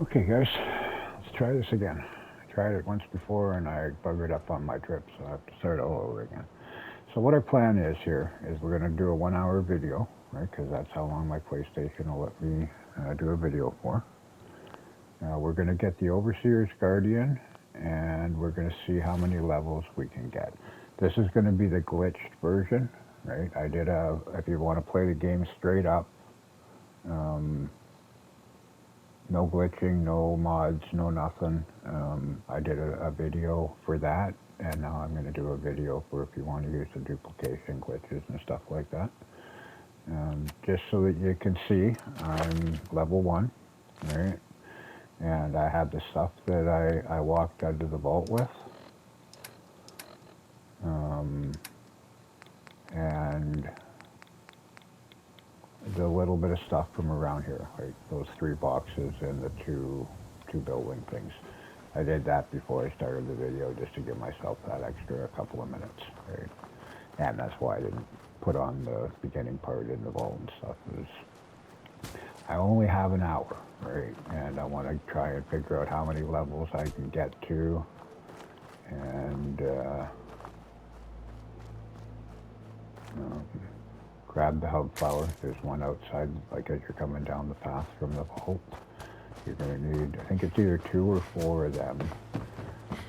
Okay, guys, let's try this again. I tried it once before and I buggered up on my trip, so I have to start all over again. So what our plan is here is we're going to do a 1 hour video, right? Because that's how long my PlayStation will let me do a video for. We're going to get the Overseer's Guardian, and we're going to see how many levels we can get. This is going to be the glitched version, right? If you want to play the game straight up, um, no glitching, no mods, no nothing. I did a video for that, and now I'm going to do a video for if you want to use the duplication glitches and stuff like that. Just so that you can see, I'm level 1, right? And I have the stuff that I walked out of the vault with. And the little bit of stuff from around here, like those 3 boxes and the two building things. I did that before I started the video just to give myself that extra couple of minutes, right? And that's why I didn't put on the beginning part in the vault and stuff. I only have an hour, right? And I want to try and figure out how many levels I can get to, and um, grab the hub flower. There's one outside, like as you're coming down the path from the vault. You're going to need, I think it's either 2 or 4 of them.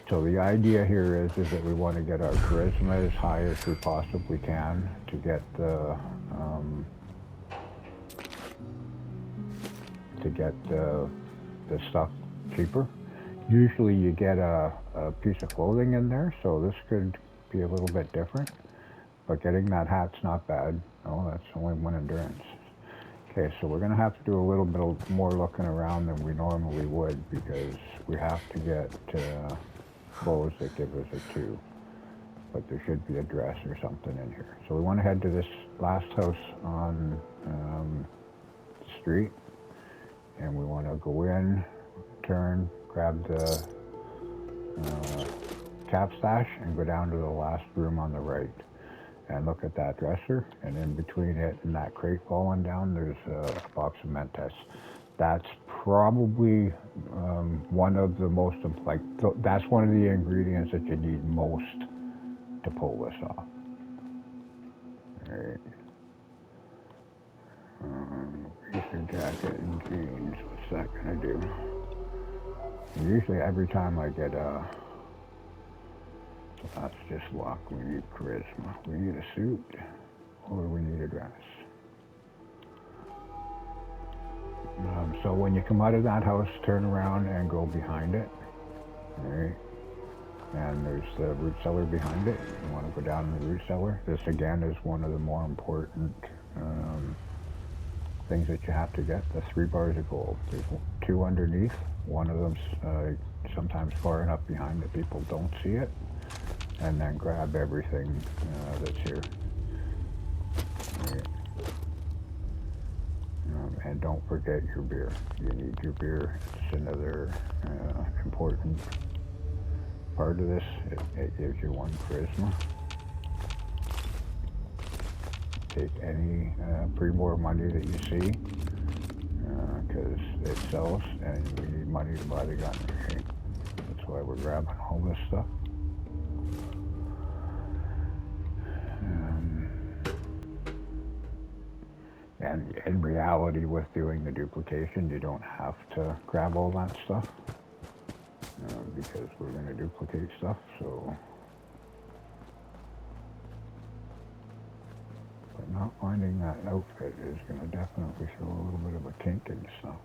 So the idea here is that we want to get our charisma as high as we possibly can to get the stuff cheaper. Usually you get a piece of clothing in there, so this could be a little bit different. But getting that hat's not bad. Oh, that's only 1 endurance. Okay, so we're going to have to do a little bit more looking around than we normally would, because we have to get clothes that give us a 2. But there should be a dress or something in here. So we want to head to this last house on the street, and we want to go in, turn, grab the cap stash, and go down to the last room on the right. And look at that dresser, and in between it and that crate falling down, there's a box of Mentos. That's probably one of the most, that's one of the ingredients that you need most to pull this off. All right. Racer jacket and jeans, what's that gonna do? And usually every time I get that's just luck. We need charisma. We need a suit, or we need a dress. So when you come out of that house, turn around and go behind it. All right. And there's the root cellar behind it. You want to go down in the root cellar. This again is one of the more important things that you have to get. The 3 bars of gold. There's 2 underneath. One of them's sometimes far enough behind that people don't see it. And then grab everything that's here. Right. And don't forget your beer. You need your beer. It's another important part of this. It gives you 1 charisma. Take any pre-war money that you see, because it sells, and we need money to buy the gun. Right? That's why we're grabbing all this stuff. And in reality, with doing the duplication, you don't have to grab all that stuff, because we're going to duplicate stuff, so. But not finding that outfit is going to definitely throw a little bit of a kink in stuff.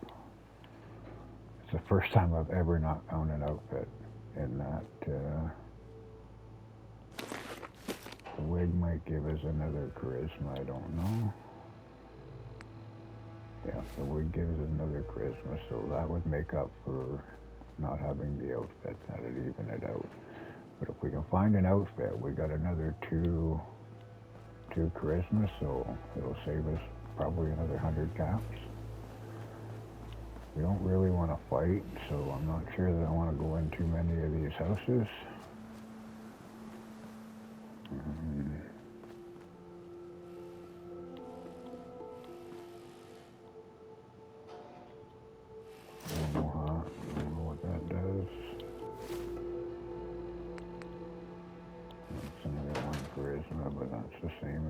It's the first time I've ever not found an outfit in that. The wig might give us another charisma, I don't know. Yeah, the wig gives us another charisma, so that would make up for not having the outfit. That'd even it out. But if we can find an outfit, we got another two charisma, so it'll save us probably another 100 caps. We don't really want to fight, so I'm not sure that I want to go in too many of these houses. I don't know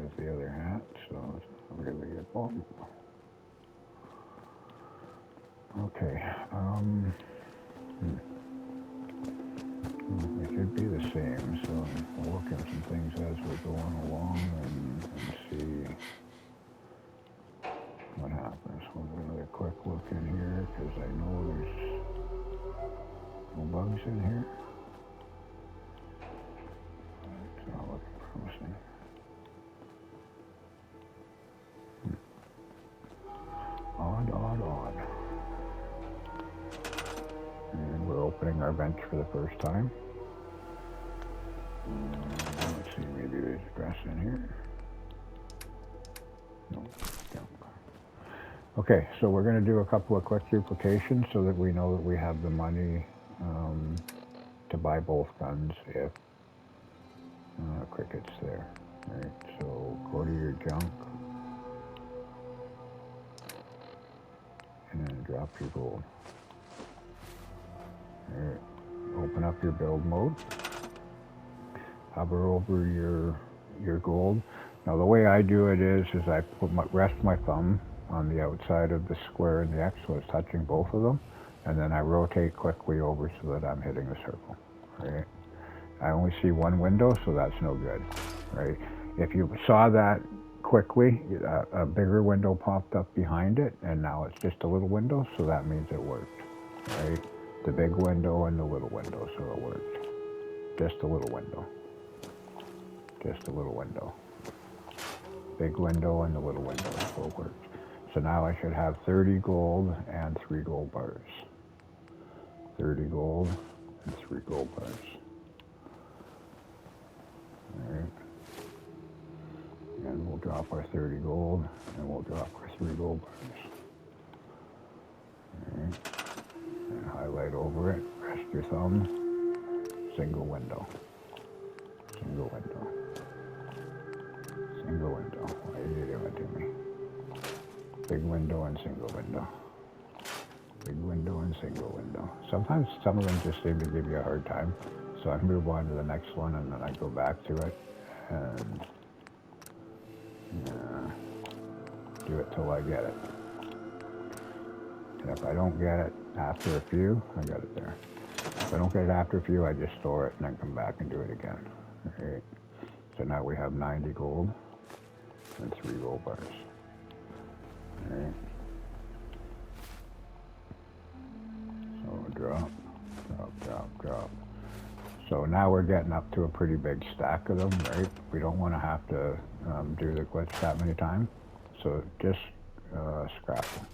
as the other hat, so it's not really a bump. Okay, it should be the same, so we'll look at some things as we're going along and see what happens. We'll do another quick look in here, because I know there's no bugs in here. It's not looking promising. Odd, odd, odd. And we're opening our bench for the first time. Let's see, maybe there's grass in here. No, junk. Okay, so we're going to do a couple of quick duplications so that we know that we have the money to buy both guns if cricket's there. Right, so go to your junk and then drop your gold. Right, open up your build mode. Hover over your gold. Now the way I do it is I rest my thumb on the outside of the square and the X, so it's touching both of them, and then I rotate quickly over so that I'm hitting the circle. Right? I only see one window, so that's no good. Right? If you saw that quickly, a bigger window popped up behind it, and now it's just a little window, so that means it worked. Right? The big window and the little window, so it worked. Just a little window. Just a little window. Big window and the little window, so it worked. So now I should have 30 gold and 3 gold bars. 30 gold and 3 gold bars. Alright. And we'll drop our 30 gold and we'll drop our 3 gold bars. Alright. And highlight over it, rest your thumb, single window. Single window. Single window. Why are you doing it to me? Big window and single window. Big window and single window. Sometimes some of them just seem to give you a hard time. So I move on to the next one and then I go back to it and do it till I get it. And if I don't get it after a few, I got it there. If I don't get it after a few, I just store it and then come back and do it again. Okay. So now we have 90 gold and 3 gold bars. Alright. So drop, drop, drop, drop. So now we're getting up to a pretty big stack of them, right? We don't want to have to do the glitch that many times. So just scrap them.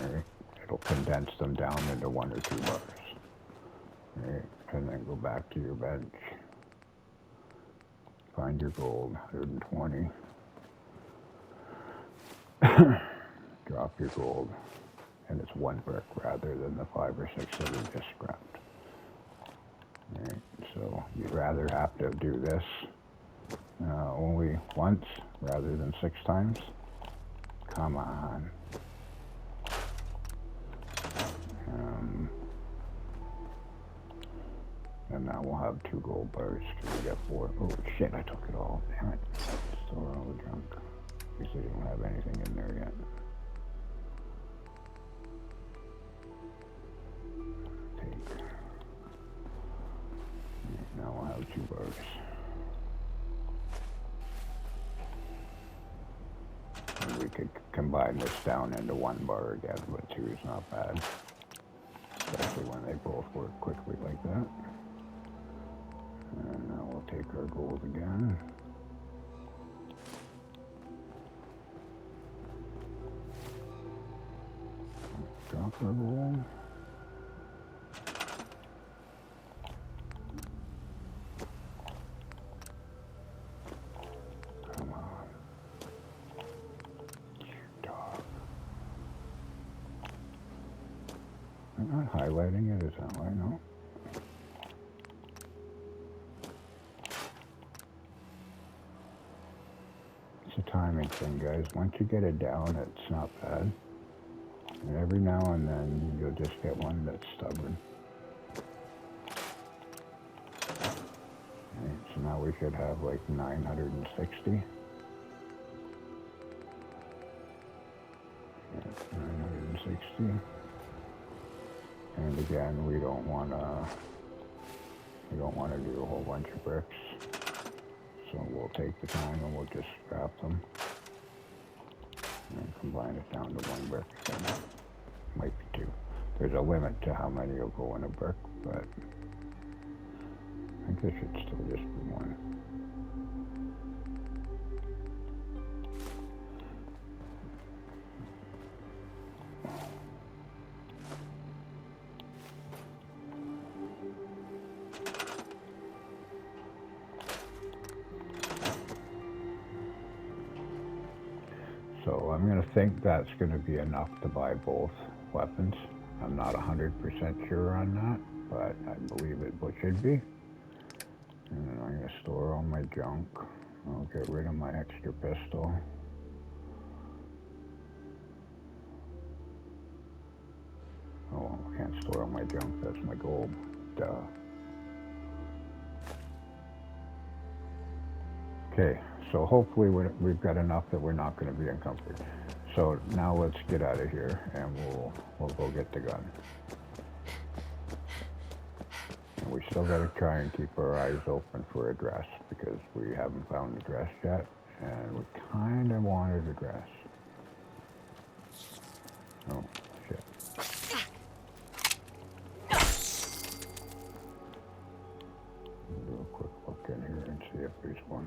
Right? It'll condense them down into 1 or 2 bars. Right? And then go back to your bench. Find your gold, 120. Drop your gold. And it's 1 brick rather than the 5 or 6 that we just scrapped. Right? So you'd rather have to do this only once rather than 6 times. Come on. And now we'll have 2 gold bars till we get 4. Oh shit, I took it all. Damn it. Store all the junk. At least I don't have anything in there yet. Take. Now we'll have 2 bars. And we could combine this down into 1 bar again, but 2 is not bad. Especially when they both work quickly like that. And now we'll take our gold again. Drop our gold. Come on. You dog. I'm not highlighting it, is that why? No. It's a timing thing, guys. Once you get it down, it's not bad. And every now and then, you'll just get one that's stubborn. Right, so now we should have like 960. 160. And again, we don't want to do a whole bunch of bricks. So we'll take the time and we'll just scrap them and combine it down to one brick. So that might be two. There's a limit to how many will go in a brick, but I think this should still just be one. So I'm going to think that's going to be enough to buy both weapons. I'm not 100% sure on that, but I believe it should be. And I'm going to store all my junk. I'll get rid of my extra pistol. Oh, I can't store all my junk. That's my gold. Duh. Okay, so hopefully we've got enough that we're not going to be encumbered. So now let's get out of here and we'll go get the gun. And we still got to try and keep our eyes open for a dress because we haven't found a dress yet, and we kind of wanted a dress. Oh, shit. Do a quick look in here and see if there's one.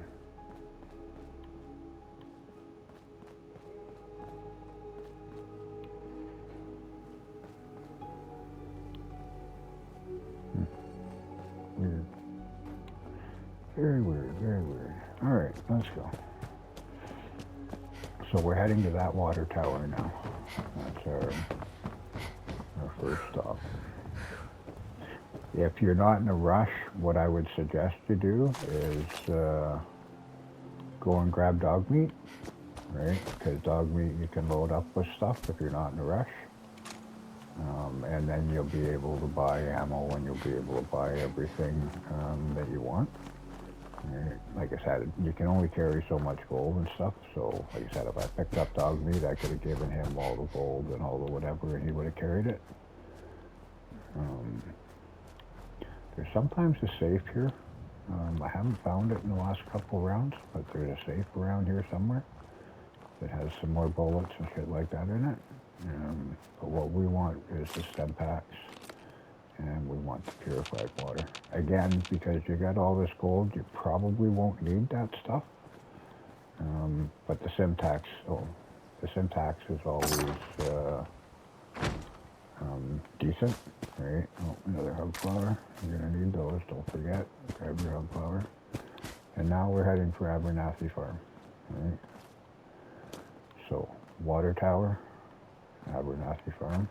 Weird. Very weird, very weird. All right, let's go. So we're heading to that water tower now. That's our first stop. If you're not in a rush, what I would suggest you do is go and grab dog meat, right? Because dog meat you can load up with stuff if you're not in a rush. And then you'll be able to buy ammo and you'll be able to buy everything that you want. Right? Like I said, you can only carry so much gold and stuff. So, like I said, if I picked up dog meat, I could have given him all the gold and all the whatever, and he would have carried it. There's sometimes a safe here. I haven't found it in the last couple rounds, but there's a safe around here somewhere that has some more bullets and shit like that in it. But what we want is the stem packs, and we want the purified water. Again, because you got all this gold, you probably won't need that stuff. But the Simtax, the Simtax is always decent, right? Oh, another hug flower. You're gonna need those, don't forget. Grab your hug flower. And now we're heading for Abernathy Farm, right? So, water tower, Abernathy Farm.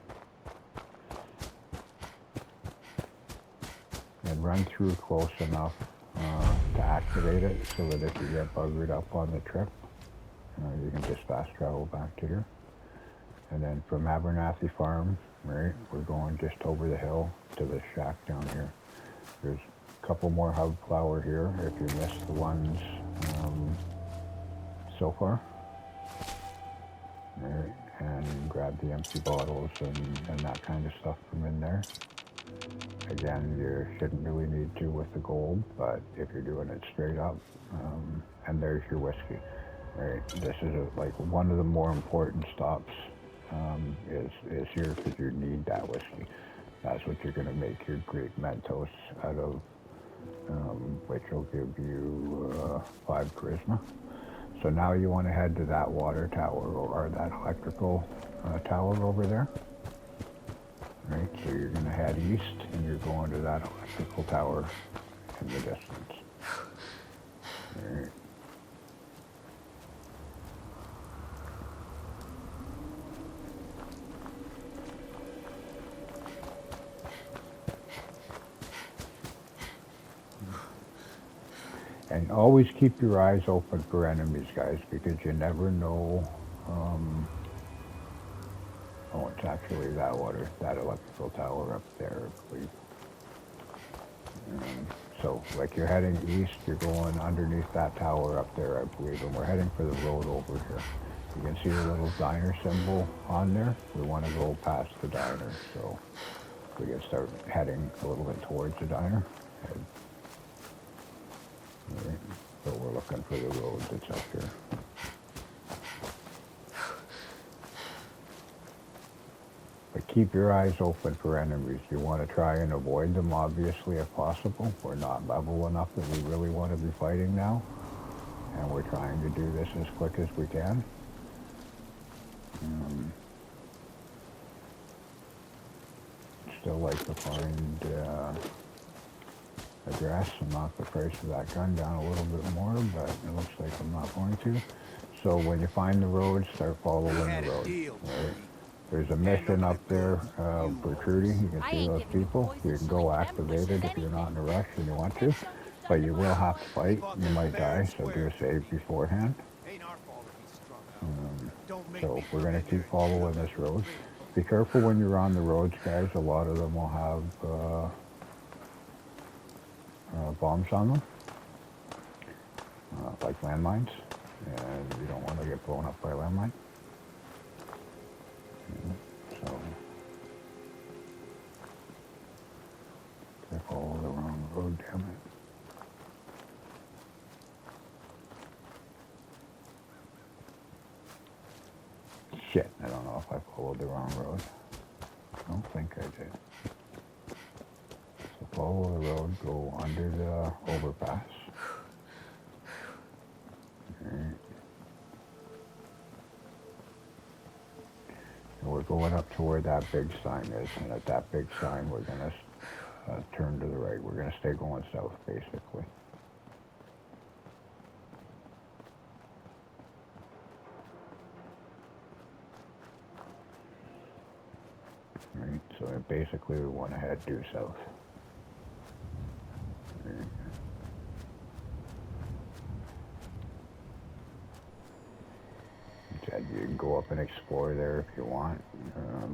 And run through close enough to activate it so that if you get buggered up on the trip, you can just fast travel back to here. And then from Abernathy Farm, right, we're going just over the hill to the shack down here. There's a couple more hub flower here if you missed the ones so far. Right, and grab the empty bottles and that kind of stuff from in there. Again, you shouldn't really need to with the gold, but if you're doing it straight up, and there's your whiskey. Right, this is like one of the more important stops is here because you need that whiskey. That's what you're going to make your Greek Mentos out of, which will give you 5 charisma. So now you want to head to that water tower or that electrical tower over there. Right, so you're going to head east and you're going to that electrical tower in the distance. Right. And always keep your eyes open for enemies, guys, because you never know. Oh, it's actually that electrical tower up there, I believe. So, like you're heading east, you're going underneath that tower up there, I believe, and we're heading for the road over here. You can see the little diner symbol on there. We want to go past the diner, so we can start heading a little bit towards the diner. Right. So we're looking for the road that's up here. But keep your eyes open for enemies. You want to try and avoid them, obviously, if possible. We're not level enough that we really want to be fighting now. And we're trying to do this as quick as we can. Still like to find a dress and knock the price of that gun down a little bit more, but it looks like I'm not going to. So when you find the road, start following the road. Right? There's a mission up there protruding. You can see those people. You can go activate it if you're not in a rush and you want to, but you will have to fight. You might die, so do a save beforehand. So we're going to keep following this road. Be careful when you're on the roads, guys. A lot of them will have bombs on them, like landmines, and you don't want to get blown up by a landmine. So I follow the wrong road, damn it. Shit, I don't know if I followed the wrong road. I don't think I did. So follow the road, go under the overpass. Okay. And we're going up to where that big sign is, and at that big sign we're going to turn to the right. We're going to stay going south, basically. Right, so basically we want to head due south. Right. You can go up and explore there if you want,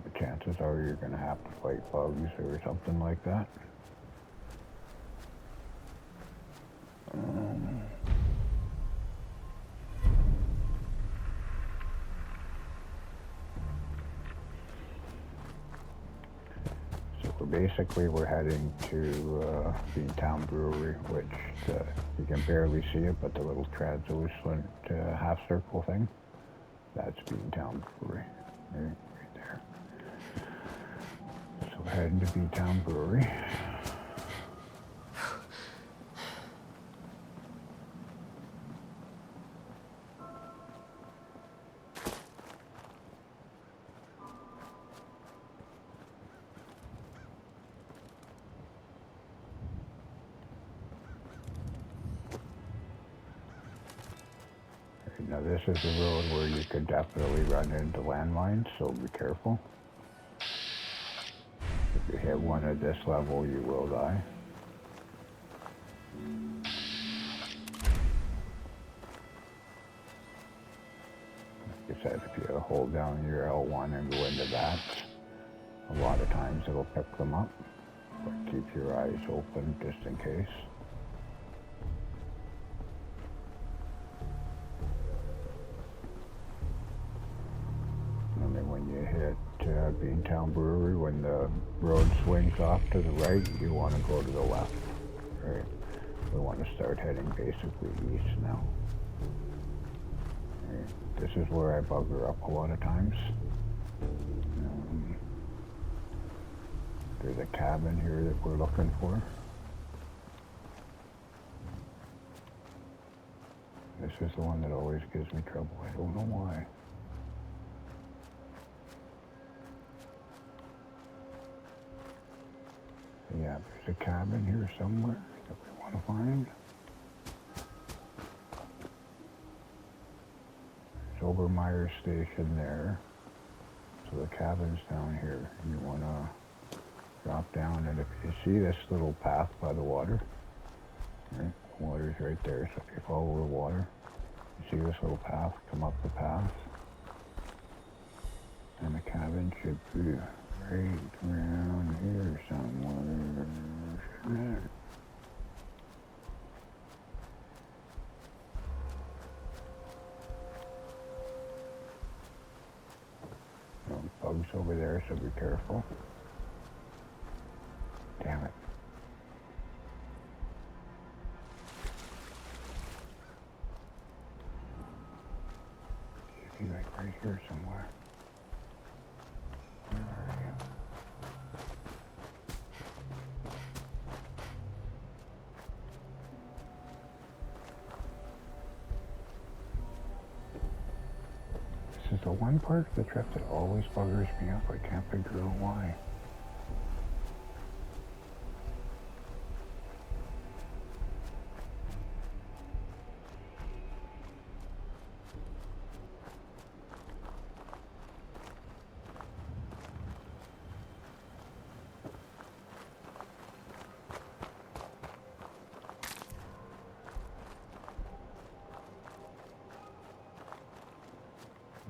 but chances are you're going to have to fight bugs or something like that. Basically, we're heading to Beantown Brewery, which you can barely see it, but the little translucent half circle thing, that's Beantown Brewery, right there. So we're heading to Beantown Brewery. Now this is a road where you could definitely run into landmines, so be careful. If you hit one at this level, you will die. Like I said, if you hold down your L1 and go into that, a lot of times it'll pick them up, but keep your eyes open just in case. When you hit Beantown Brewery, when the road swings off to the right, you want to go to the left, right? We want to start heading basically east now. Right? This is where I bugger up a lot of times. There's a cabin here that we're looking for. This is the one that always gives me trouble. I don't know why. Yeah, there's a cabin here somewhere that we want to find. There's Obermeyer Station there. So the cabin's down here. You want to drop down, and if you see this little path by the water, right? The water's right there, so if you follow the water, you see this little path, come up the path, and the cabin should be right around here somewhere. over there, so be careful. Damn it. He's like right here somewhere. Where are you? This is the one part of the trip that always buggers me up. I can't figure out why.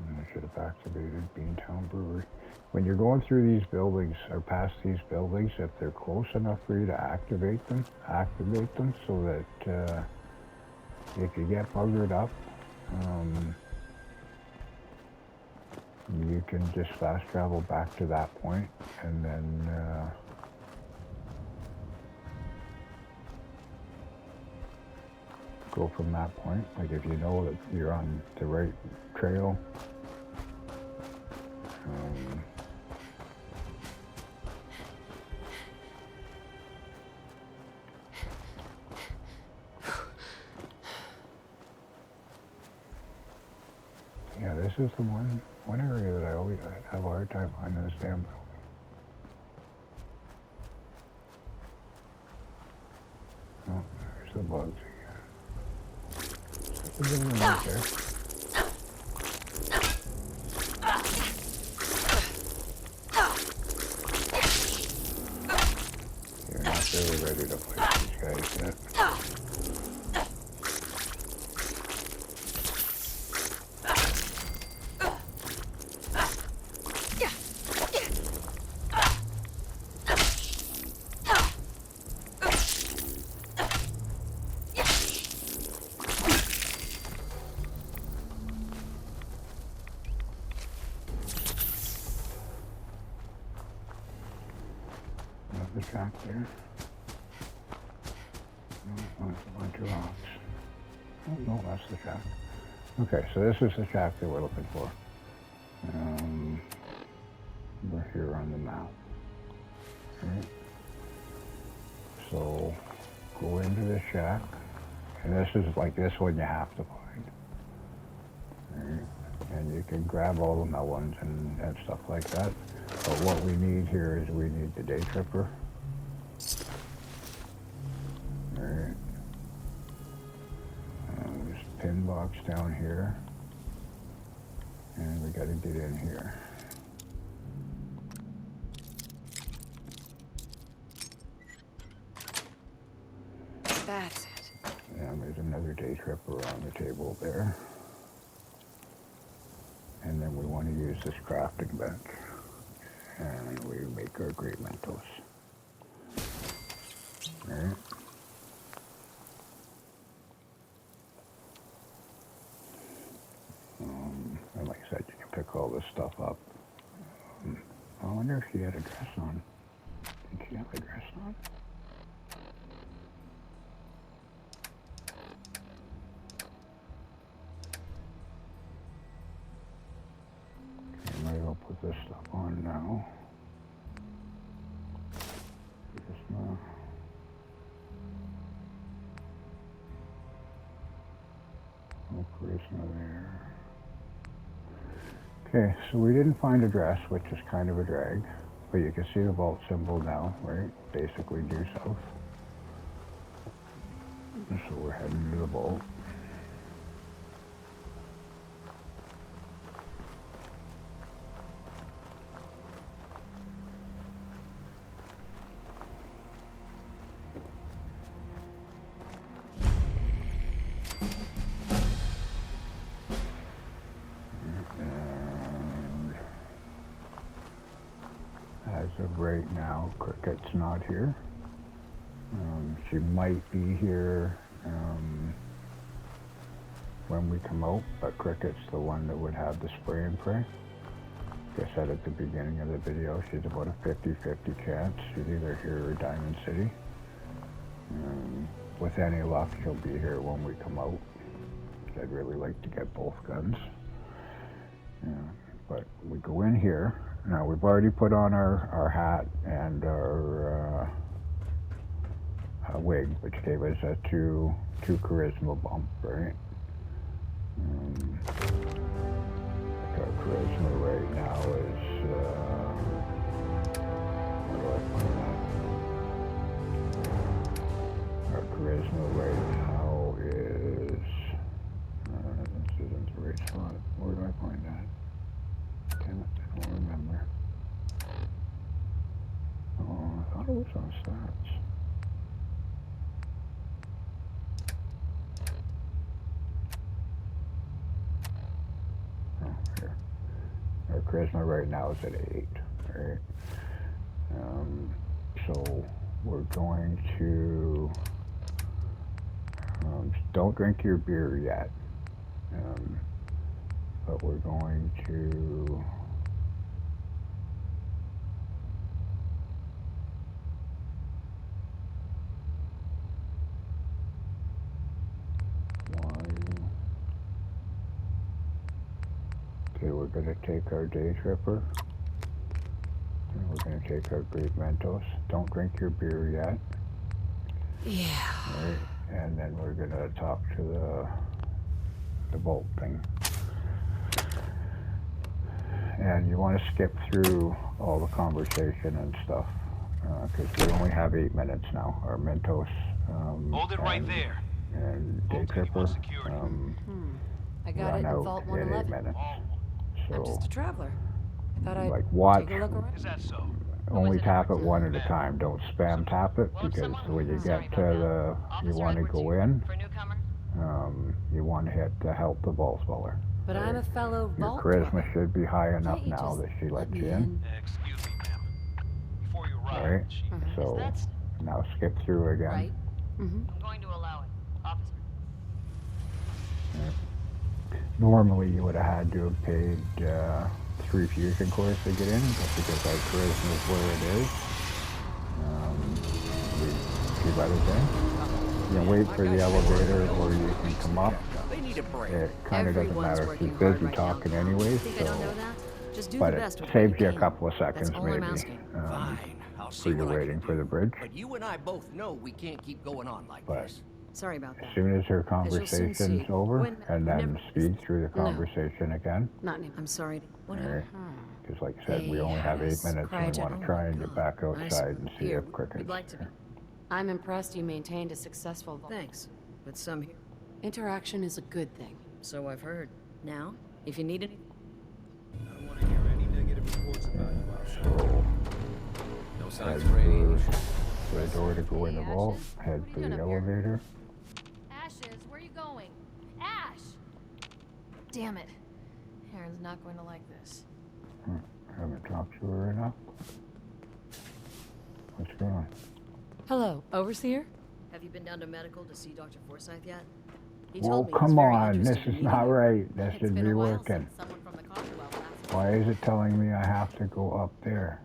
I should have activated Beantown Brewery. When you're going through these buildings or past these buildings, if they're close enough for you to activate them so that if you get buggered up, you can just fast travel back to that point and then go from that point. Like if you know that you're on the right trail, yeah, this is the one area that I always have a hard time finding this damn building. Oh, there's the bugs again. There's a building right there. You're not really ready to fight these guys yet. The shack there. No, that's a bunch of rocks. Oh, no, that's the shack. Okay, so this is the shack that we're looking for. We're here on the map. Right. So go into the shack, and this is like this one you have to find. Right. And you can grab all the melons and stuff like that. But what we need here is we need the day tripper. Alright. There's a pin box down here. And we gotta get in here. That's it. And there's another day tripper on the table there. And then we want to use this crafting bench. And we make our great Mentos. Alright. And like I said, you can pick all this stuff up. I wonder if she had a dress on. Did she have a dress on? Okay, maybe I'll put this stuff on now. No charisma there. Okay, so we didn't find a dress, which is kind of a drag, but you can see the vault symbol now, right? Basically due south. So we're heading to the vault. As of right now, Cricket's not here. She might be here when we come out, but Cricket's the one that would have the spray and pray. like I said at the beginning of the video, she's about a 50-50 chance. She's either here or Diamond City. With any luck, she'll be here when we come out. I'd really like to get both guns. But we go in here. Now, we've already put on our hat and our wig, which gave us a two charisma bump, right? Our charisma right now is, where do I put that? Our charisma right now is, this isn't the right spot. Where do I find that? Damn it, I don't remember. Oh, I thought it was on stats. Oh, here. Our charisma right now is at 8, right? So we're going to, don't drink your beer yet, but we're going to, okay, we're going to take our day tripper. And we're going to take our Great Mentos. Don't drink your beer yet. Yeah. Right? And then we're going to talk to the bolt thing. And you want to skip through all the conversation and stuff. Because we only have 8 minutes now. Our Mentos. Hold it right there. And day tripper. I got Run it in out Vault in 8 111. minutes. I'm just a So, traveler. I thought I'd like, watch. take a look around. Is that so? Only tap it one at a time. Don't spam tap it, because when you get to the, you want to go in, you want to hit the help the vault speller. But I'm a fellow Your Vault charisma dweller. should be high enough Can't you now just that she let lets me you in. Excuse me, ma'am. Before you Right? ride, she... So now skip through again. Right? I'm going to allow it, officer. Normally you would have had to have paid 3 fusion cores to get in, but because our charisma is where it is, she let us in. You can wait for the elevator, or you can come up. It kind of doesn't Everyone's matter if working she's hard busy right now. talking anyways, Think I don't know that? Just do but the it best with what saves you a can. couple of seconds That's all I'm maybe asking. Fine, I'll see for you what I can waiting do. for the bridge. But you and I both know we can't keep going on like But this. Sorry about as that. soon as her As you'll soon conversation's see, over, when- and then never- speed through the No. conversation again, Not anymore. I'm sorry. right? Because like I said, we Hey, only have 8 yes, minutes, and we cryogenic- want oh to try my and get God. back Nice. outside and see Here, if Cricket's we'd like to be. there. I'm impressed you maintained a successful vault. Thanks. But some here. Interaction is a good thing. So I've heard. Now, if you need anything. I don't want to hear any negative reports about you outside. So No head signs of radiation. for the door to go in the Hey, vault, Ashes, head what are for you the doing up here? elevator. Ashes, where are you going? Ash! Damn it. Aaron's not going to like this. Haven't talked to her enough. What's going on? Hello, Overseer? Have you been down to medical to see Dr. Forsyth yet? He Well, told me he's come very on, this interested in is not meeting you. right. This It's should been be a while working. since someone from the Commonwealth last Why is it telling me I have to go up there?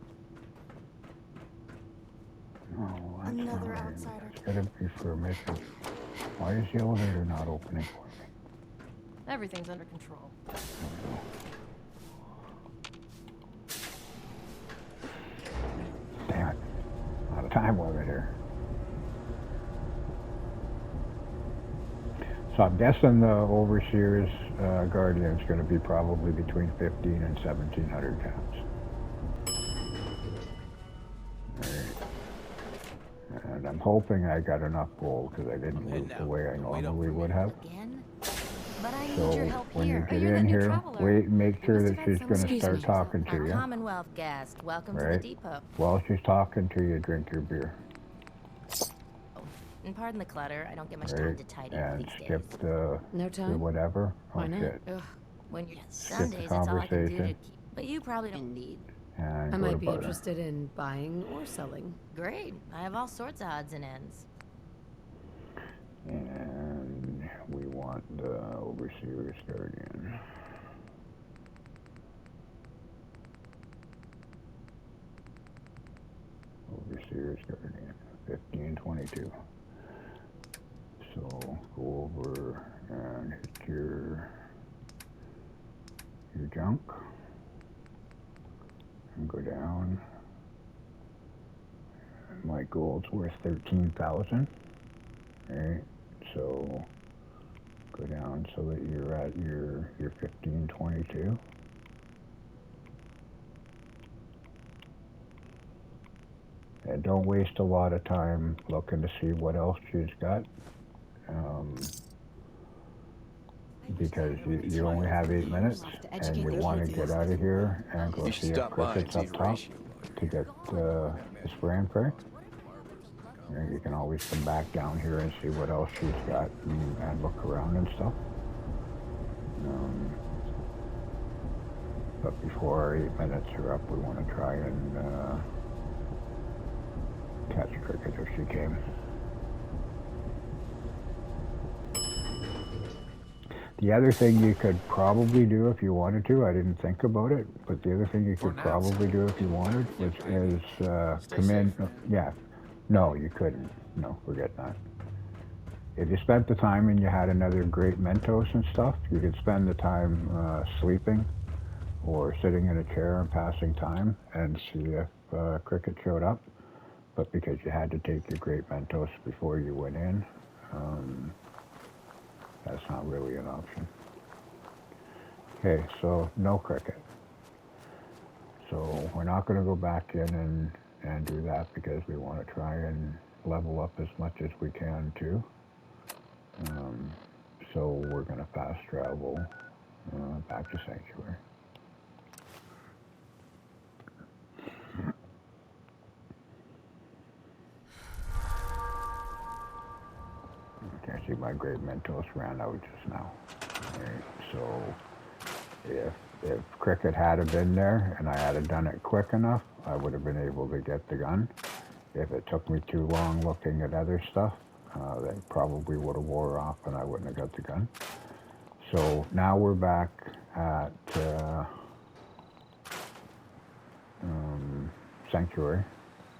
Oh, that's Another not right. outsider. It's gotta be for a mission. Why is the elevator not opening for me? Everything's under control. Damn it. Out of time limit here. So I'm guessing the Overseer's Guardian's going to be probably between 15 and 1,700 caps. Alright. And I'm hoping I got enough gold because I didn't heading move the out. way I Wait up normally for me. would have. Again? But I need So your help when here. you Oh, get you're that in new here, traveler. wait, make sure must that have had she's some going to Excuse start me. talking to Our you. Commonwealth guest, welcome to the Right. depot. While she's talking to you, drink your beer. And pardon the clutter, I don't get much time Right? to tidy up And these skip days. No the time? whatever. Why Oh not? shit. Ugh. When you're the Sundays, that's all I can do to conversation. keep. But you probably don't need. And I go to might be butter. interested in buying or selling. Great, I have all sorts of odds and ends. And we want the Overseer's Guardian. here's 1522. So go over and hit your junk and go down. My gold's worth 13,000. Right, so go down so that you're at your 1522. And don't waste a lot of time looking to see what else she's got, because you only have 8 minutes, and you want to get out of here and go see if Cricket's up top to get the spray and pray. You can always come back down here and see what else she's got and look around and stuff. But before our 8 minutes are up, we want to try and catch Cricket if she came. The other thing you could probably do if you wanted to, I didn't think about it, but the other thing you could probably do if you wanted is come in. Yeah, no, you couldn't. No, forget that. If you spent the time and you had another great Mentos and stuff, you could spend the time sleeping or sitting in a chair and passing time and see if Cricket showed up. But because you had to take your great Mentos before you went in, that's not really an option. Okay, so no Cricket. So we're not going to go back in and do that because we want to try and level up as much as we can too. So we're going to fast travel back to Sanctuary. Okay, see my great Mentos ran out just now. Alright, so if Cricket had been there and I had done it quick enough, I would have been able to get the gun. If it took me too long looking at other stuff, they probably would have wore off and I wouldn't have got the gun. So now we're back at Sanctuary,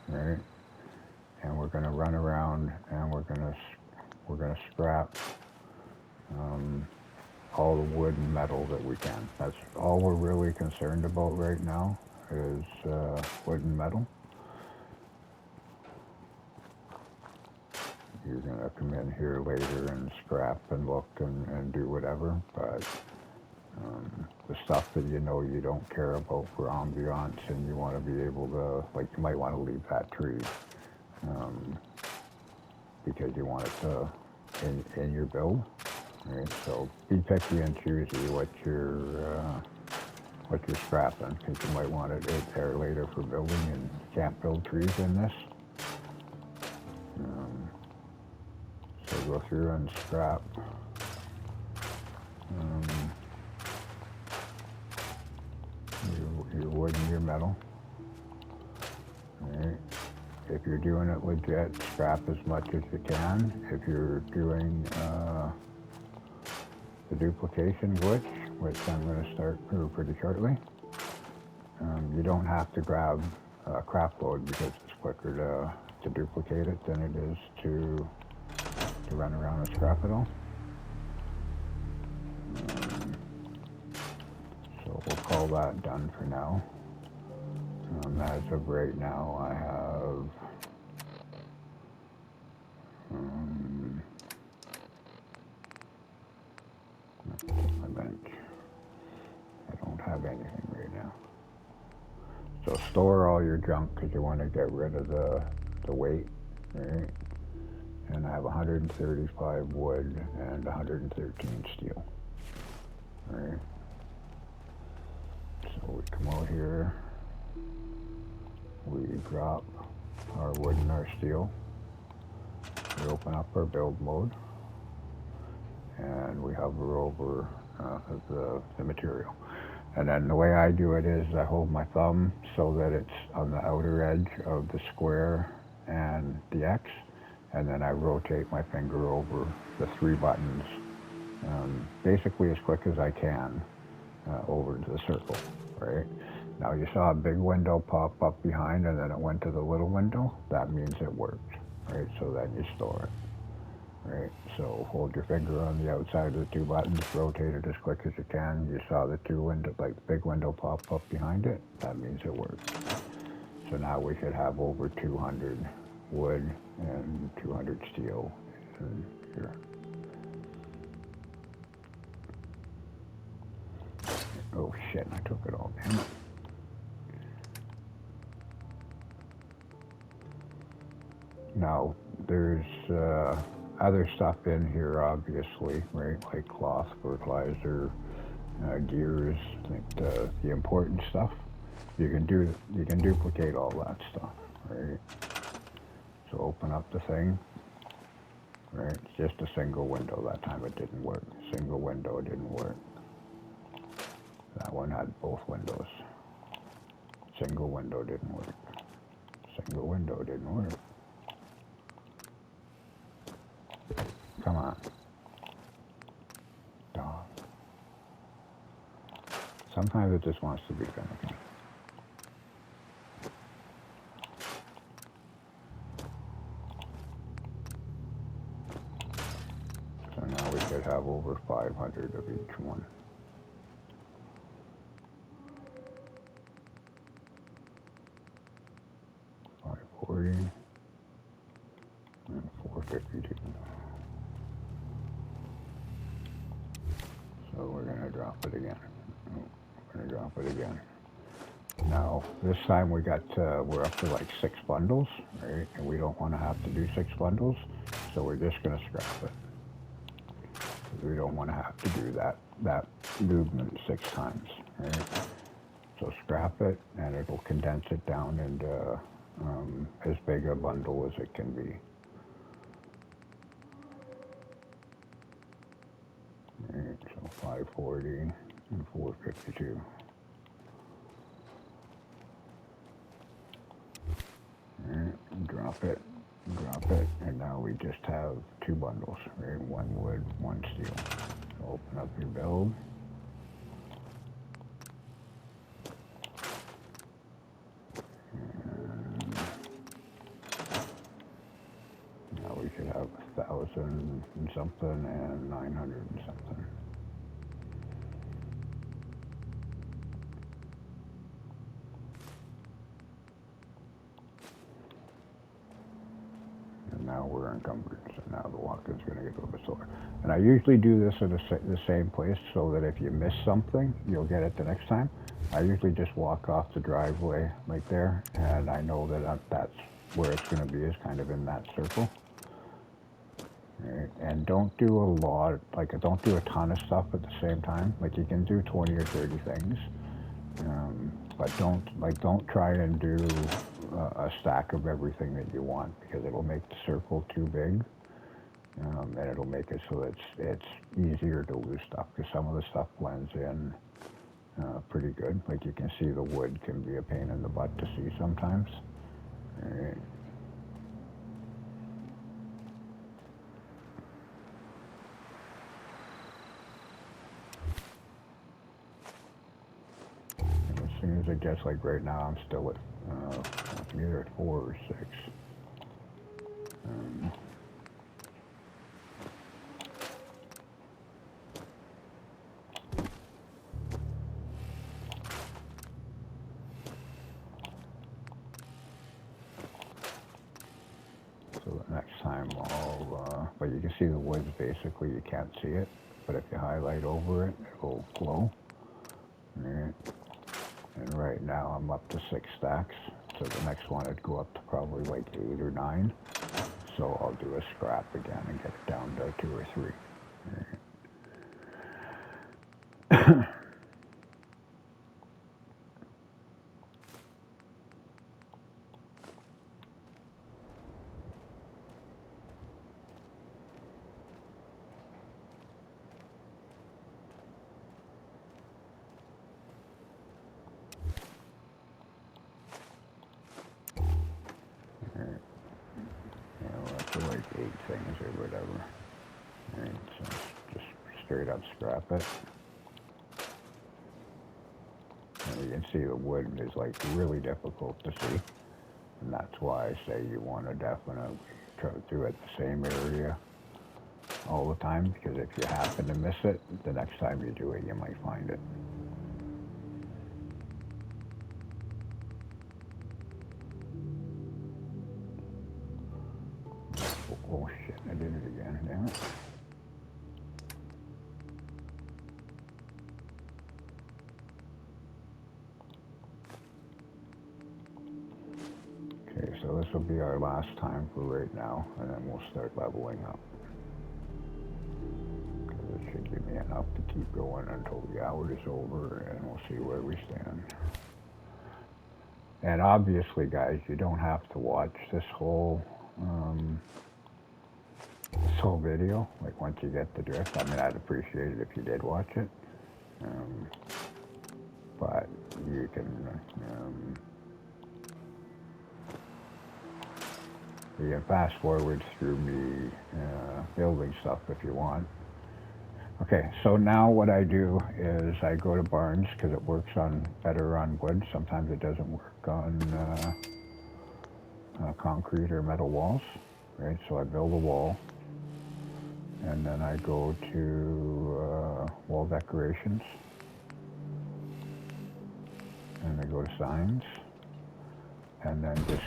right? And we're going to run around and we're going to scrap all the wood and metal that we can. That's all we're really concerned about right now is wood and metal. You're going to come in here later and scrap and look and do whatever, but the stuff that you know you don't care about for ambiance and you want to be able to, like you might want to leave that tree because you want it to in your build, right? So be picky and choosy what you're scrapping, because you might want it there later for building, and you can't build trees in this. So go through and scrap your wood and your metal. Right. If you're doing it legit, scrap as much as you can. If you're doing the duplication glitch, which I'm going to start pretty shortly, you don't have to grab a craft load because it's quicker to duplicate it than it is to run around and scrap it all. So we'll call that done for now. As of right now, I have my bench. I don't have anything right now. So store all your junk because you want to get rid of the weight, right? And I have 135 wood and 113 steel. Right. So we come out here, we drop our wood and our steel, we open up our build mode, and we hover over the material. And then the way I do it is I hold my thumb so that it's on the outer edge of the square and the X, and then I rotate my finger over the 3 buttons, basically as quick as I can over to the circle, right? Now you saw a big window pop up behind and then it went to the little window. That means it worked, right? So then you store it, right? So hold your finger on the outside of the two buttons, rotate it as quick as you can. You saw the two window, like the big window pop up behind it. That means it worked. So now we should have over 200 wood and 200 steel in here. Oh shit, I took it all, damn it. Now, there's other stuff in here, obviously, right? Like cloth, fertilizer, gears, the important stuff. You can duplicate all that stuff, right? So open up the thing, right? It's just a single window. That time it didn't work. Single window, it didn't work. That one had both windows. Single window didn't work. Single window didn't work. Come on. Dog. Sometimes it just wants to be finicky. So now we could have over 500 of each one. 540 and 452. So we're going to drop it again. We're going to drop it again. Now, this time we're up to like 6 bundles, right? And we don't want to have to do 6 bundles, so we're just going to scrap it. We don't want to have to do that movement 6 times, right? So scrap it, and it'll condense it down into as big a bundle as it can be. Right, so 540 and 452. Right, drop it, and now we just have 2 bundles, right? 1 wood, 1 steel. So open up your build. And now we should have 1,000 and something and 900 and something. Now we're encumbered, so now the walk-in's going to get a little bit slower. And I usually do this at the same place so that if you miss something, you'll get it the next time. I usually just walk off the driveway right there, and I know that that's where it's going to be, is kind of in that circle. Right? And don't do a lot, like don't do a ton of stuff at the same time. Like you can do 20 or 30 things, but don't try and do a stack of everything that you want, because it'll make the circle too big, and it'll make it so it's easier to lose stuff, because some of the stuff blends in pretty good. Like you can see the wood can be a pain in the butt to see sometimes. Right. And as soon as it gets, like right now, I'm still at I'm either at 4 or 6. So the next time but you can see the woods basically, you can't see it, but if you highlight over it, it will glow. Right. And right now I'm up to 6 stacks, so the next one would go up to probably like 8 or 9. So I'll do a scrap again and get it down to 2 or 3. Right. Like 8 things or whatever. Right, so just straight up scrap it. And we can see the wood is like really difficult to see. And that's why I say you want to definitely try to do it the same area all the time, because if you happen to miss it, the next time you do it, you might find it. Oh shit, I did it again, damn it. Okay, so this will be our last time for right now, and then we'll start leveling up. Because it should give me enough to keep going until the hour is over, and we'll see where we stand. And obviously, guys, you don't have to watch this whole video. Like, once you get the drift, I mean, I'd appreciate it if you did watch it. But you can fast forward through me building stuff if you want. Okay, so now what I do is I go to Barnes because it works better on wood. Sometimes it doesn't work on concrete or metal walls, right? So I build a wall, and then I go to wall decorations, and I go to signs, and then just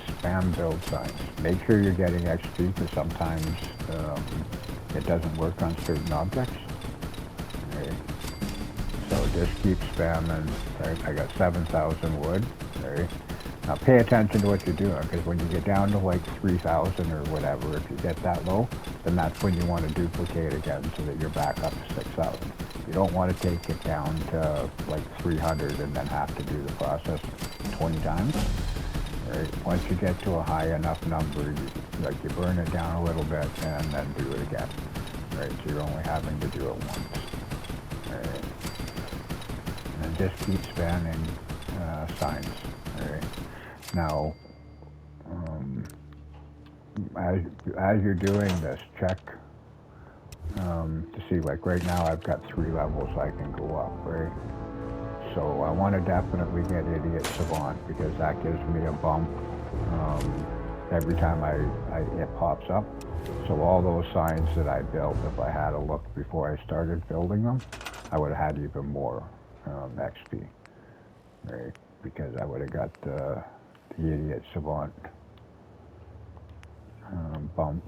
spam build signs. Make sure you're getting XP, because sometimes it doesn't work on certain objects. Okay. So just keep spamming. Right? I got 7,000 wood. Right? Now pay attention to what you're doing, because when you get down to like 3,000 or whatever, if you get that low, then that's when you want to duplicate again so that you're back up to 6,000. You don't want to take it down to like 300 and then have to do the process 20 times. Right? Once you get to a high enough number, you burn it down a little bit and then do it again. Right? So you're only having to do it once. Right? And just keep spamming signs. Right? Now, as you're doing this, check to see, like right now I've got 3 levels I can go up, right? So I want to definitely get Idiot Savant, because that gives me a bump every time it pops up. So all those signs that I built, if I had a look before I started building them, I would have had even more XP, right? Because I would have got the Idiot Savant bump,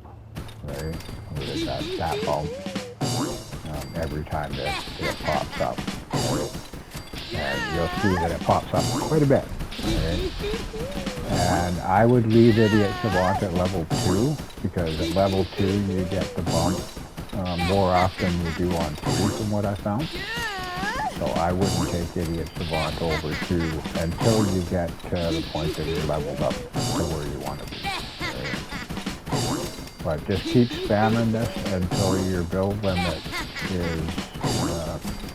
right? I would have got that bump every time that it pops up, right? And you'll see that it pops up quite a bit, right? And I would leave Idiot Savant at level 2, because at level 2 you get the bump more often than you do on 3 from what I found. So I wouldn't take Idiot Savant over 2 until you get to the point that you're leveled up to where you want to be. Right? But just keep spamming this until your build limit is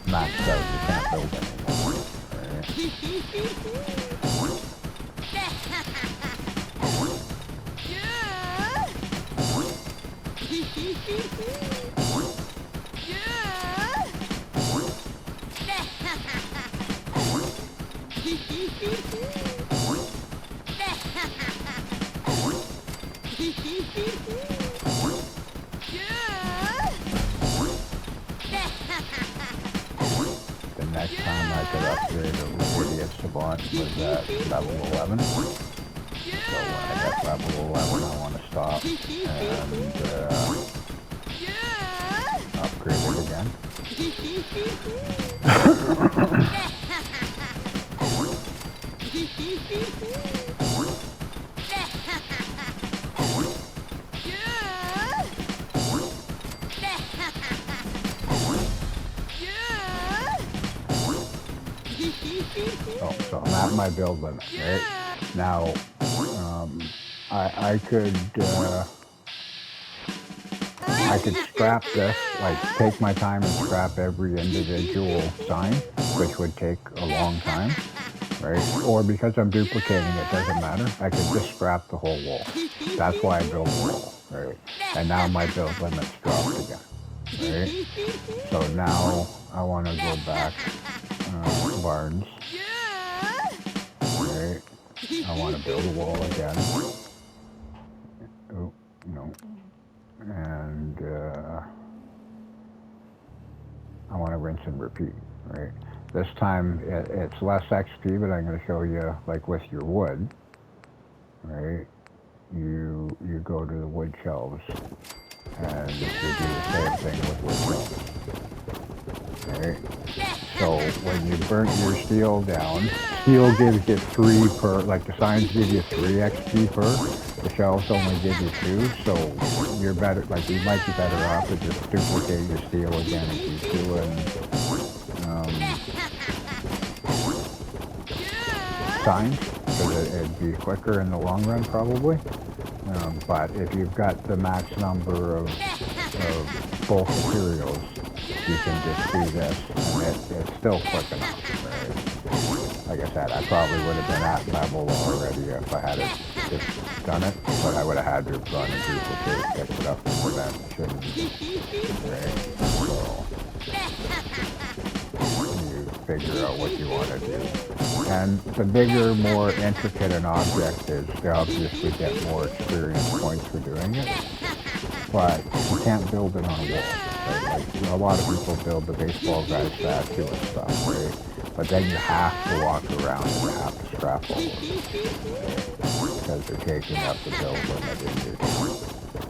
maxed out. You can't build anymore. Right? The next time I could upgrade a Idiot Savant was at level 11. So when I get level 11, I want to stop and upgrade it again. Oh, so I'm at my build limit, right? Now, I could scrap this, like take my time and scrap every individual sign, which would take a long time, right? Or because I'm duplicating it, doesn't matter. I could just scrap the whole wall. That's why I built the wall, right? And now my build limit's dropped again, right? So now I want to go back to Barnes. Right. I want to build a wall again. Oh, no. And I want to rinse and repeat, right? This time it's less XP, but I'm going to show you, like with your wood, right? You go to the wood shelves, and you do the same thing with wood shelves, right? So when you burnt your steel down, steel gives you 3 per, like the signs give you 3 XP per, the shelves only give you 2, so you're better, like you might be better off to just duplicate your steel again and keep doing signs, because it'd be quicker in the long run probably. But if you've got the max number of both materials, you can just do this, and it's still quick enough, right? Like I said, I probably would have been at level already if I had just done it, but I would have had to have gone and duplicate, picked it up from the bench, and right? So you figure out what you want to do. And the bigger, more intricate an object is, you obviously get more experience points for doing it. But you can't build it on a wall, right? Like, a lot of people build the baseball guy's statue and stuff, right? But then you have to walk around and you have to strap over it, right? Because they're taking up the build limit in your game.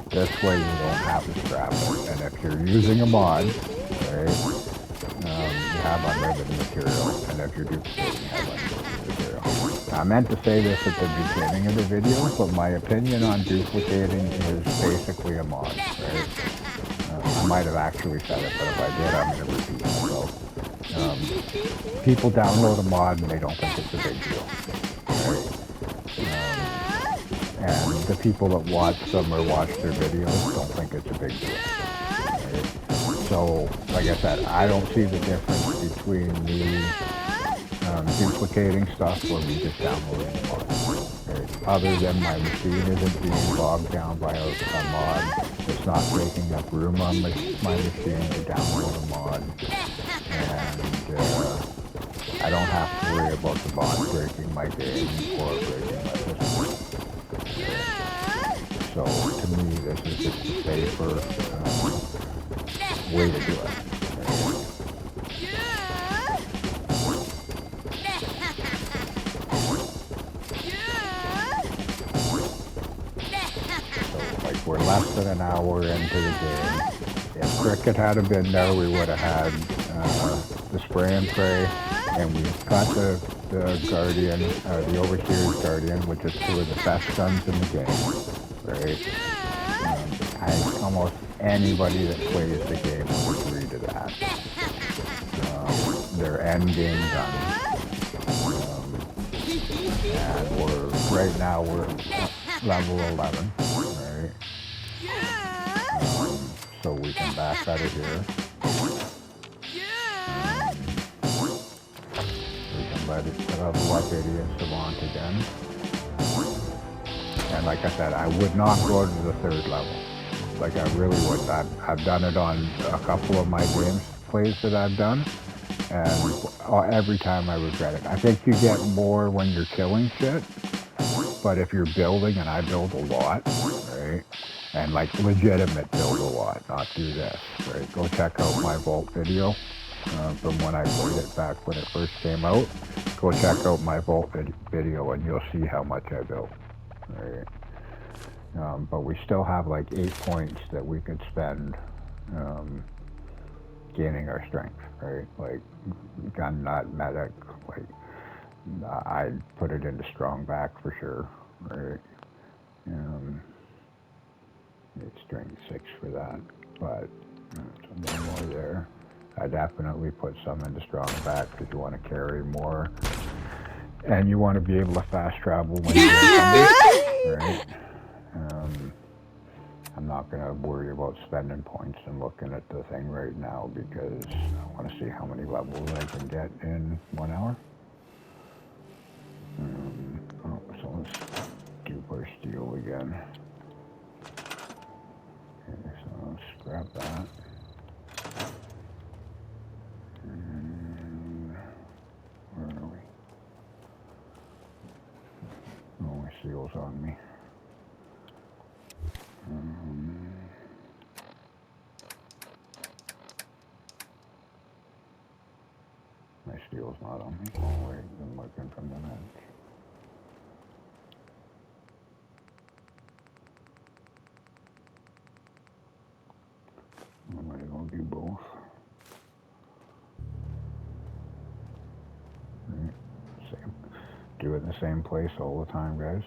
This way you don't have to strap it. And if you're using a mod, right, you have unlimited material. And if you're duplicating, you have unlimited material. Now, I meant to say this at the beginning of the video, but my opinion on duplicating is basically a mod, right? I might have actually said it, but if I did, I'm going to repeat myself. People download a mod and they don't think it's a big deal, right? And the people that watch them or watch their videos don't think it's a big deal, right? So, like I said, I don't see the difference between me duplicating stuff or me just downloading a mod. Right? Other than my machine isn't being bogged down by a mod, it's not taking up room on my machine to download a mod, and I don't have to worry about the mod breaking my game or breaking my system. So to me, this is just a safer way to do it. We're less than an hour into the game. If Cricket had been there, we would have had the spray and pray, and we've got the Guardian, the Overseer's Guardian, which is 2 of the best guns in the game, right? I think almost anybody that plays the game will agree to that. They're end game guns. And right now we're level 11, right? So we can back out of here. We can let it level up Idiot Savant again. And like I said, I would not go to the 3rd level. Like I really would. I've done it on a couple of my plays that I've done, and every time I regret it. I think you get more when you're killing shit, but if you're building, and I build a lot, right? And like legitimate build a lot, not do this, right? Go check out my Vault video from when I played it back when it first came out. Go check out my Vault video and you'll see how much I built, right? But we still have like 8 points that we could spend gaining our strength, right? Like gun nut, medic, like I'd put it into strong back for sure, right? It's strength 6 for that, but something more there. I definitely put some into strong back because you want to carry more, and you want to be able to fast travel when you're right? I'm not going to worry about spending points and looking at the thing right now because I want to see how many levels I can get in 1 hour. So let's do our steel again. Okay, so let's grab that. And where are we? seals on me. My steel's not on me. Oh wait, I'm looking from the bench. I might as well do both. Same. Do it in the same place all the time, guys,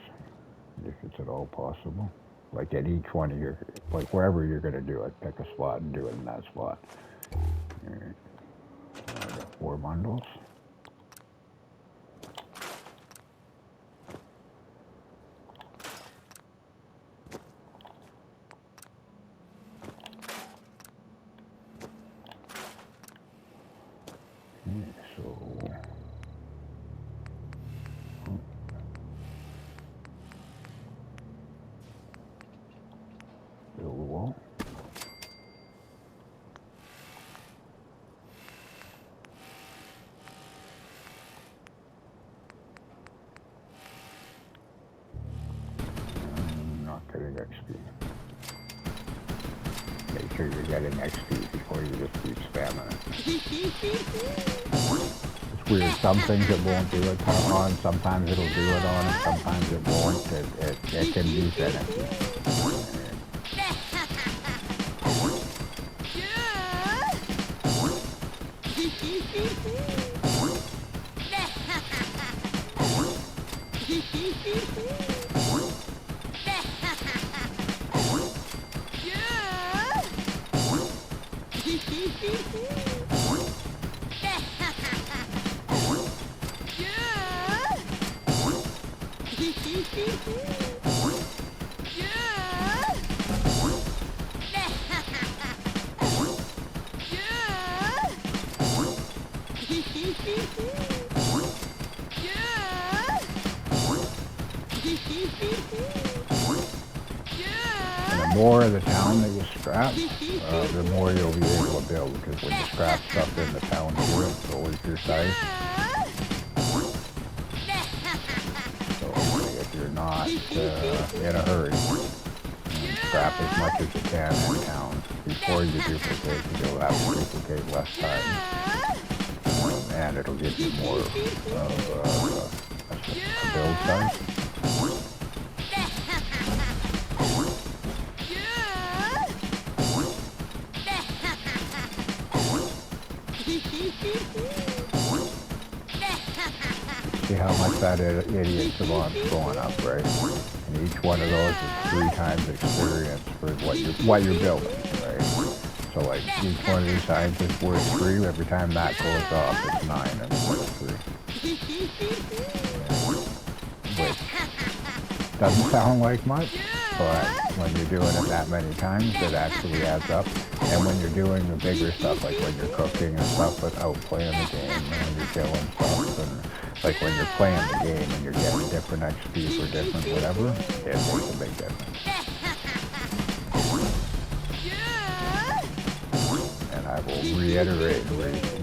if it's at all possible. Like at each one of your, like wherever you're gonna do it, pick a spot and do it in that spot. Alright. I got 4 bundles. Okay, so build a wall. I'm not getting XP. Make sure you're getting XP before you just keep spamming it. It's weird. Some things it won't do it on. Sometimes it'll do it on, and sometimes it won't. It can be finicky. And the more of the town that you scrap, the more you'll be able to build, because when you scrap stuff in the town to it, it's always your size. So if you're not in a hurry, scrap as much as you can in town before you duplicate, because you'll have to duplicate less time. And it'll give you more of a build size. See how much that idiot savant's going up, right? And each one of those is 3 times experience for what you're building, right? So like each one of these signs is worth 3. Every time that goes up, it's 9 instead of 3. Which doesn't sound like much, but when you're doing it that many times, it actually adds up. And when you're doing the bigger stuff, like when you're cooking and stuff without playing the game, and when you're killing stuff, and like when you're playing the game and you're getting different XP for different whatever, it makes a big difference. And I will reiterate and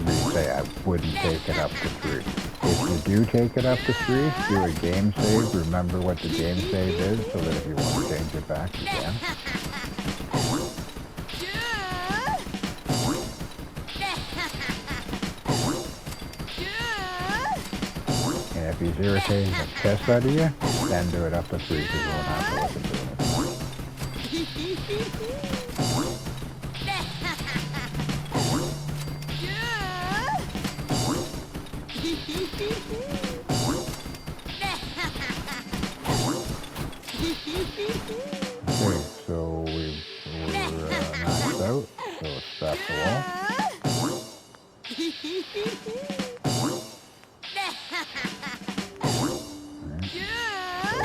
re-say I wouldn't take it up to 3. If you do take it up to 3, do a game save. Remember what the game save is, so that if you want to change it back, you can. And if he's irritating the piss out of you, then do it up to 3, because you won't have to listen to him. Okay, so we're maxed out, so let's scrap the wall.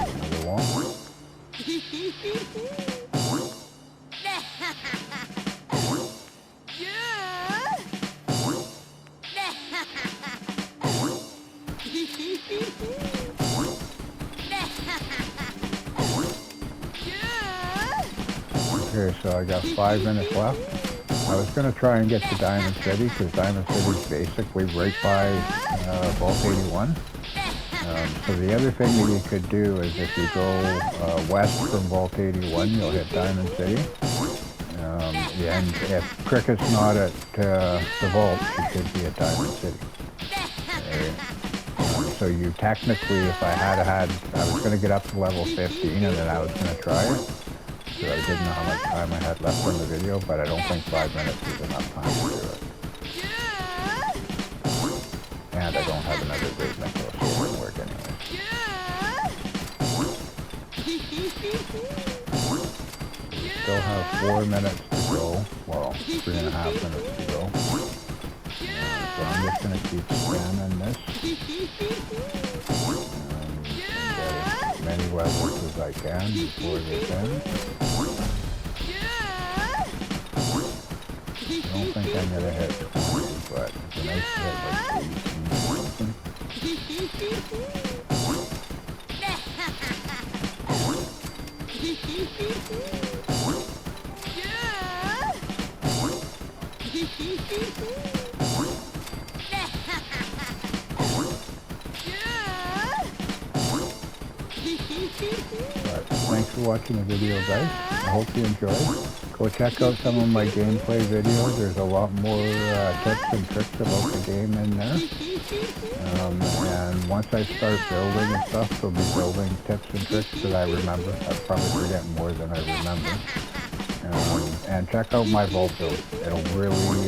Another wall. Okay, so I got 5 minutes left. I was going to try and get to Diamond City, because Diamond City's basically right by Vault 81. So the other thing that you could do is if you go west from Vault 81, you'll hit Diamond City. And if Cricket's not at the Vault, you should be at Diamond City. So you technically, if I was going to get up to level 15 and then I was going to try it. So I didn't know how much time I had left on the video, but I don't think 5 minutes is enough time to do it. And I don't have another great necklace, so it wouldn't work anyway. We still have 4 minutes to go. Well, 3.5 minutes to go. So I'm just going to keep spamming this. And get as many levels as I can before this ends. I don't think I'm going to hit 20, but it's a nice hit like 18 or something. But thanks for watching the video, guys. I hope you enjoyed. Go check out some of my gameplay videos. There's a lot more tips and tricks about the game in there. And once I start building and stuff, there'll be building tips and tricks that I remember. I'll probably forget more than I remember. And check out my vault build. It'll really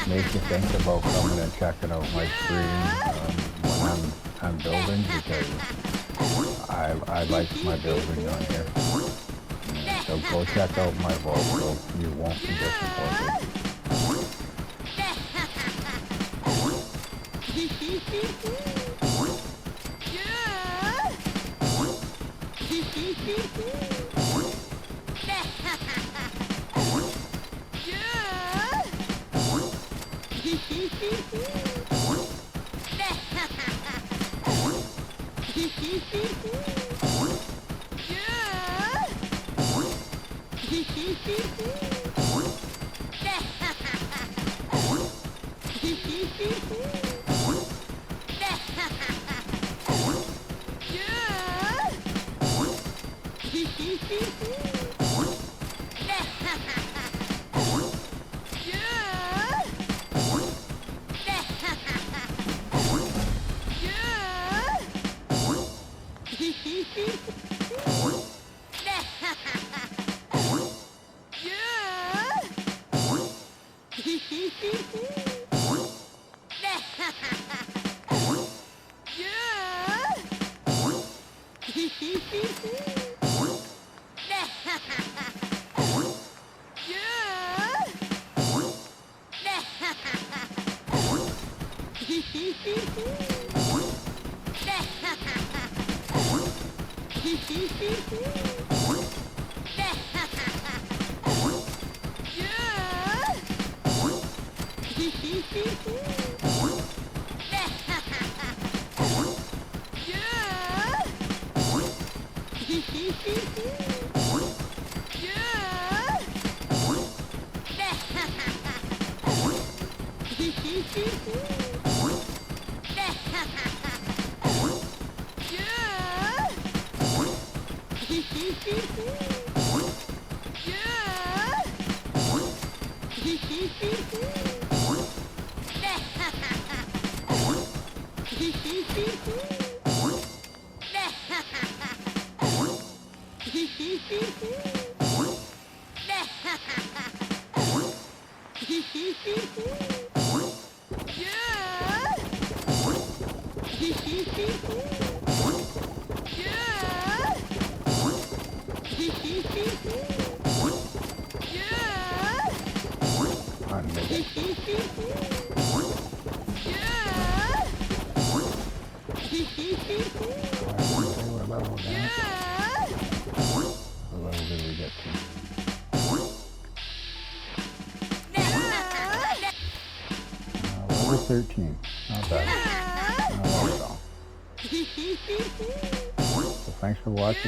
make you think about coming and checking out my screen when I'm building, because I like my building on here. So go check out my vault so you won't be disappointed. Level 13. Not bad. Not bad at all. So thanks for watching.